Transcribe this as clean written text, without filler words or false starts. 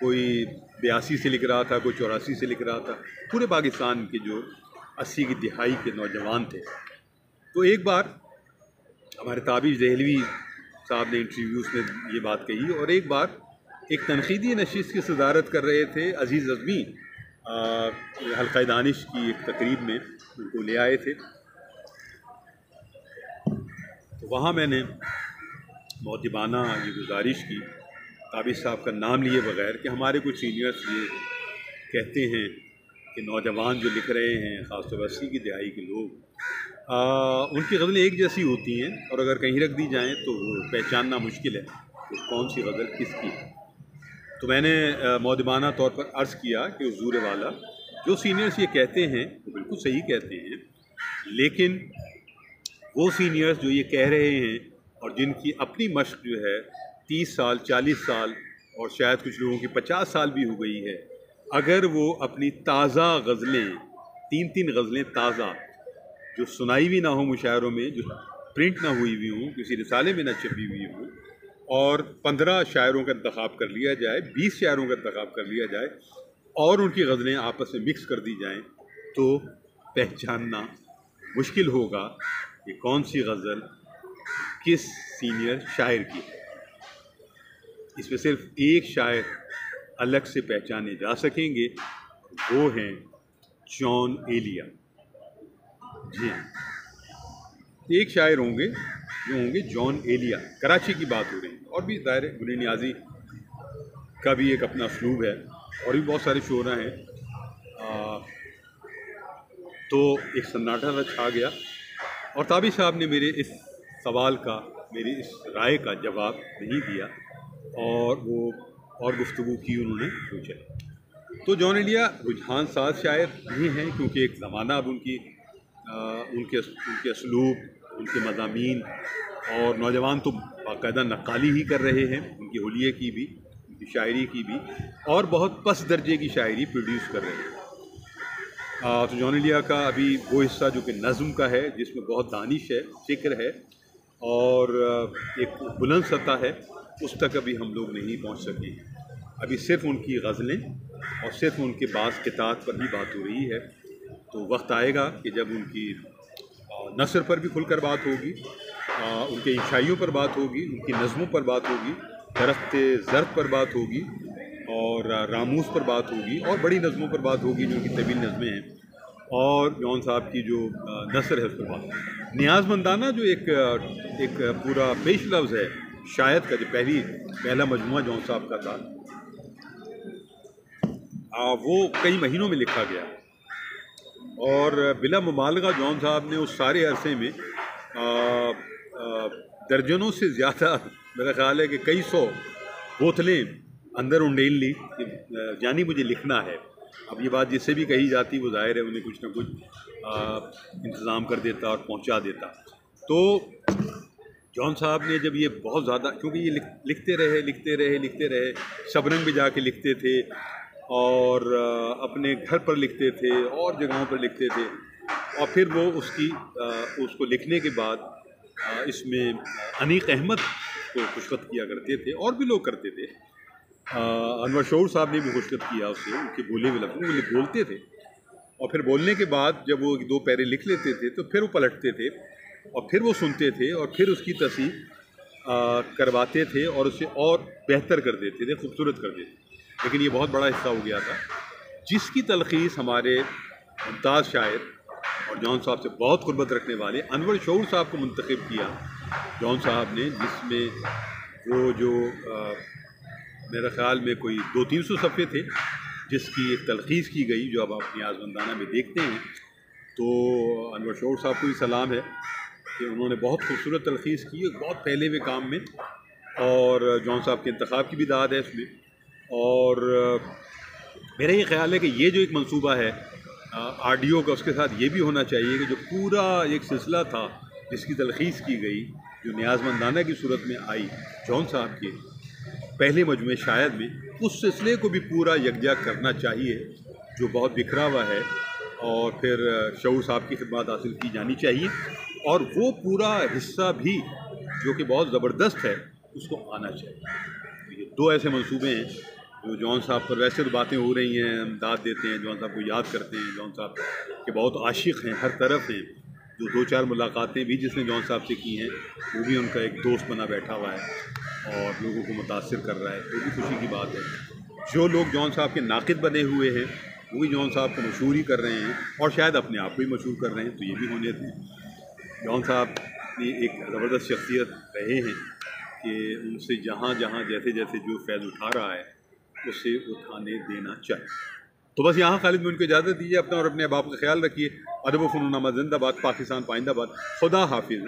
کوئی 82 سے لکھ رہا تھا، کوئی 84 سے لکھ رہا تھا، پورے پاکستان کے جو 80 کی دہائی کے نوجوان تھے. تو ایک بار ہمارے تابش دہلوی صاحب نے انٹرویوز میں یہ بات کہی، اور ایک بار ایک تنقیدی نشست کی صدارت کر رہے تھے عزیز اعظمی، حلقہ دانش کی ایک تقریب میں ان کو لے آئے تھے. تو وہاں میں نے مؤدبانہ یہ گزارش کی تابش صاحب کا نام لیے بغیر کہ ہمارے کچھ سینئرس یہ کہتے ہیں کہ نوجوان جو لکھ رہے ہیں، خاص طور پر 80 کی دہائی کے لوگ، ان کی غزلیں ایک جیسی ہوتی ہیں، اور اگر کہیں رکھ دی جائیں تو وہ پہچاننا مشکل ہے کہ کون سی غزل کس کی ہے. تو میں نے مؤدبانہ طور پر عرض کیا کہ حضور والا، جو سینئرس یہ کہتے ہیں وہ بالکل صحیح کہتے ہیں، لیکن وہ سینئرس جو یہ کہہ رہے ہیں اور جن کی اپنی مشق جو ہے 30 سال 40 سال اور شاید کچھ لوگوں کی 50 سال بھی ہو گئی ہے، اگر وہ اپنی تازہ غزلیں 3 غزلیں تازہ جو سنائی بھی نہ ہوں مشاعروں میں، جو پرنٹ نہ ہوئی ہوئی ہوں، کسی رسالے میں نہ چھپی ہوئی ہوں، اور 15 شاعروں کا انتخاب کر لیا جائے، 20 شاعروں کا انتخاب کر لیا جائے اور ان کی غزلیں آپس میں مکس کر دی جائیں، تو پہچاننا مشکل ہوگا کہ کون سی غزل کس سینئر شاعر کی ہے. اس میں صرف ایک شاعر الگ سے پہچانے جا سکیں گے، وہ ہیں جان ایلیا. جی ہاں، ایک شاعر ہوں گے جو ہوں گے جان ایلیا. کراچی کی بات ہو رہی ہے، اور بھی ظاہر گل نیازی کا بھی ایک اپنا اسلوب ہے، اور بھی بہت سارے شعراء ہیں. تو ایک سناٹا سا چھا گیا، اور تابش صاحب نے میرے اس سوال کا، میری اس رائے کا جواب نہیں دیا، اور وہ اور گفتگو کی انہوں نے پوچھا. تو جان ایلیا رجحان ساز شاعر نہیں ہیں، کیونکہ ایک زمانہ اب ان کے اسلوب، ان کے مضامین، اور نوجوان تو باقاعدہ نقالی ہی کر رہے ہیں، ان کی حلیے کی بھی، ان کی شاعری کی بھی، اور بہت پس درجے کی شاعری پروڈیوس کر رہے ہیں. تو جان ایلیا کا ابھی وہ حصہ جو کہ نظم کا ہے، جس میں بہت دانش ہے، فکر ہے، اور ایک بلند سطح ہے، اس تک ابھی ہم لوگ نہیں پہنچ سکے. ابھی صرف ان کی غزلیں اور صرف ان کے بعض قطعات پر ہی بات ہو رہی ہے. تو وقت آئے گا کہ جب ان کی نثر پر بھی کھل کر بات ہوگی، ان کے انشائیوں پر بات ہوگی، ان کی نظموں پر بات ہوگی، درخت زرد پر بات ہوگی، اور راموس پر بات ہوگی، اور بڑی نظموں پر بات ہوگی جو ان کی طویل نظمیں ہیں، اور جان صاحب کی جو نثر ہے اس پر بات ہوگی. نیاز مندانہ جو ایک پورا پیش لفظ ہے شاید کا، جو پہلا مجموعہ جان صاحب کا تھا، وہ کئی مہینوں میں لکھا گیا، اور بلا مبالغہ جان صاحب نے اس سارے عرصے میں درجنوں سے زیادہ، میرا خیال ہے کہ کئی سو بوتلیں اندر انڈیل لی کہ جانی مجھے لکھنا ہے. اب یہ بات جس سے بھی کہی جاتی وہ ظاہر ہے انہیں کچھ نہ کچھ انتظام کر دیتا اور پہنچا دیتا. تو جان صاحب نے جب یہ بہت زیادہ، کیونکہ یہ لکھتے رہے، شبرنگ بھی جا کے لکھتے تھے، اور اپنے گھر پر لکھتے تھے، اور جگہوں پر لکھتے تھے، اور پھر وہ اس کو لکھنے کے بعد اس میں انیق احمد کو خوشخط کیا کرتے تھے، اور بھی لوگ کرتے تھے. انور شعور صاحب نے بھی خوشخط کیا اس سے، ان کے بولے ہوئے لفظوں وہ بولتے تھے، اور پھر بولنے کے بعد جب وہ 2 پیرے لکھ لیتے تھے تو پھر وہ پلٹتے تھے، اور پھر وہ سنتے تھے، اور پھر اس کی تصحیح کرواتے تھے، اور اسے اور بہتر کر دیتے تھے، خوبصورت کر دیتے تھے. لیکن یہ بہت بڑا حصہ ہو گیا تھا، جس کی تلخیص ہمارے ممتاز شاعر اور جان صاحب سے بہت قربت رکھنے والے انور شعور صاحب کو منتخب کیا جان صاحب نے، جس میں وہ جو میرے خیال میں کوئی 200-300 صفحے تھے، جس کی ایک تلخیص کی گئی، جو اب آپ نیاز مندانہ میں دیکھتے ہیں. تو انور شعور صاحب کو بھی سلام ہے کہ انہوں نے بہت خوبصورت تلخیص کی، بہت پھیلے ہوئے کام میں، اور جان صاحب کے انتخاب کی بھی داد ہے اس میں. اور میرا یہ خیال ہے کہ یہ جو ایک منصوبہ ہے آڈیو کا، اس کے ساتھ یہ بھی ہونا چاہیے کہ جو پورا ایک سلسلہ تھا جس کی تلخیص کی گئی، جو نیاز مندانہ کی صورت میں آئی جان صاحب کے پہلے مجموعے شاید میں، اس سلسلے کو بھی پورا یکجا کرنا چاہیے جو بہت بکھرا ہوا ہے، اور پھر شعور صاحب کی خدمات حاصل کی جانی چاہیے، اور وہ پورا حصہ بھی جو کہ بہت زبردست ہے اس کو آنا چاہیے. یہ 2 ایسے منصوبے ہیں جو جون صاحب پر ویسے تو باتیں ہو رہی ہیں، ہم داد دیتے ہیں، جون صاحب کو یاد کرتے ہیں، جون صاحب کے بہت عاشق ہیں، ہر طرف ہیں. جو 2-4 ملاقاتیں بھی جس نے جون صاحب سے کی ہیں وہ بھی ان کا ایک دوست بنا بیٹھا ہوا ہے اور لوگوں کو متاثر کر رہا ہے، تو بھی خوشی کی بات ہے. جو لوگ جون صاحب کے ناقد بنے ہوئے ہیں وہ بھی جون صاحب کو مشہور ہی کر رہے ہیں اور شاید اپنے آپ کو ہی مشہور کر رہے ہیں، تو یہ بھی ہونے دیں. جون صاحب ایک زبردست شخصیت رہے ہیں کہ ان سے جہاں جہاں جیسے جیسے جو فیض اٹھا رہا ہے اسے اٹھانے دینا چاہیے. تو بس یہاں خالد میں ان کو اجازت دیجیے. اپنا اور اپنے احباب کا خیال رکھیے. ادب و فنون نامہ زندہ باد. پاکستان پائندہ باد. خدا حافظ.